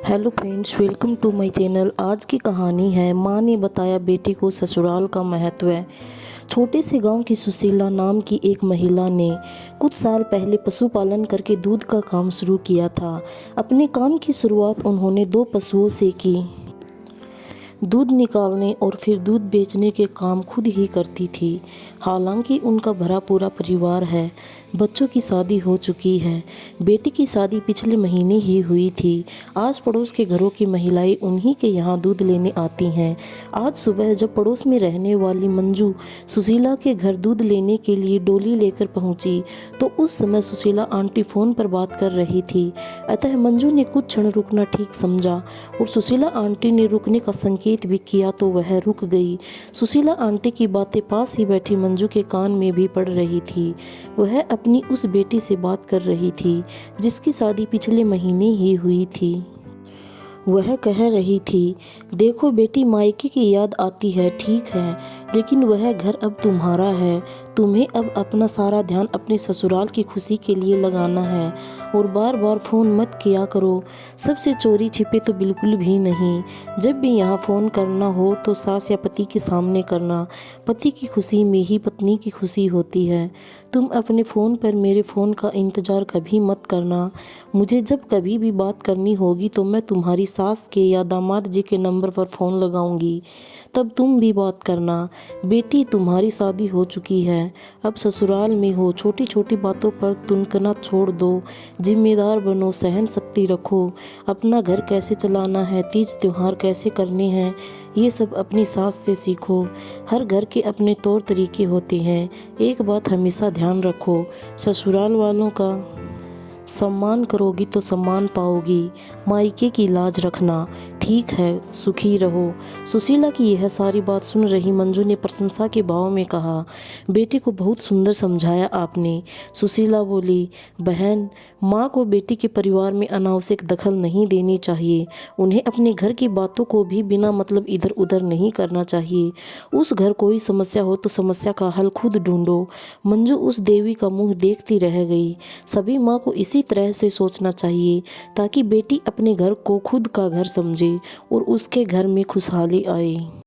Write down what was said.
Hello friends, welcome to my channel. आज की कहानी है माँ ने बताया बेटी को ससुराल का महत्व। छोटे से गांव की सुशीला नाम की एक महिला ने कुछ साल पहले पशुपालन करके दूध का काम शुरू किया था। अपने काम की शुरुआत उन्होंने 2 पशुओं से की। दूध निकालने और फिर दूध बेचने के काम खुद ही करती थी। हालांकि उनका भरा पूरा परिवार है। बच्चों की शादी हो चुकी है। बेटी की शादी पिछले महीने ही हुई थी। आस पड़ोस के घरों की महिलाएं उन्हीं के यहाँ दूध लेने आती हैं। आज सुबह जब पड़ोस में रहने वाली मंजू सुशीला के घर दूध लेने के लिए डोली लेकर पहुंची तो उस समय सुशीला आंटी फ़ोन पर बात कर रही थी। अतः मंजू ने कुछ क्षण रुकना ठीक समझा और सुशीला आंटी ने रुकने का संकेत भी किया तो वह रुक गई। सुशीला आंटी की बातें पास ही बैठी मंजू के कान में भी पड़ रही थी। वह अपनी उस बेटी से बात कर रही थी जिसकी शादी पिछले महीने ही हुई थी। वह कह रही थी, देखो बेटी, मायके की याद आती है, ठीक है, लेकिन वह घर अब तुम्हारा है। तुम्हें अब अपना सारा ध्यान अपने ससुराल की खुशी के लिए लगाना है और बार बार फ़ोन मत किया करो। सबसे चोरी छिपे तो बिल्कुल भी नहीं। जब भी यहाँ फ़ोन करना हो तो सास या पति के सामने करना। पति की खुशी में ही पत्नी की खुशी होती है। तुम अपने फ़ोन पर मेरे फ़ोन का इंतज़ार कभी मत करना। मुझे जब कभी भी बात करनी होगी तो मैं तुम्हारी सास के या दामाद जी के नंबर पर फ़ोन लगाऊंगी, तब तुम भी बात करना। बेटी, तुम्हारी शादी हो चुकी है, अब ससुराल में हो। छोटी छोटी बातों पर तुनकना छोड़ दो। जिम्मेदार बनो, सहन शक्ति रखो। अपना घर कैसे चलाना है, तीज त्योहार कैसे करने हैं, ये सब अपनी सास से सीखो। हर घर के अपने तौर तरीके होते हैं। एक बात हमेशा ध्यान रखो, ससुराल वालों का सम्मान करोगी तो सम्मान पाओगी। मायके की लाज रखना। ठीक है, सुखी रहो। सुशीला की यह सारी बात सुन रही मंजू ने प्रशंसा के भाव में कहा, बेटी को बहुत सुंदर समझाया आपने। सुशीला बोली, बहन, माँ को बेटी के परिवार में अनावश्यक दखल नहीं देनी चाहिए। उन्हें अपने घर की बातों को भी बिना मतलब इधर उधर नहीं करना चाहिए। उस घर कोई समस्या हो तो समस्या का हल खुद ढूंढो। मंजू उस देवी का मुंह देखती रह गई। सभी माँ को इसी तरह से सोचना चाहिए ताकि बेटी अपने घर को खुद का घर समझे और उसके घर में खुशहाली आए।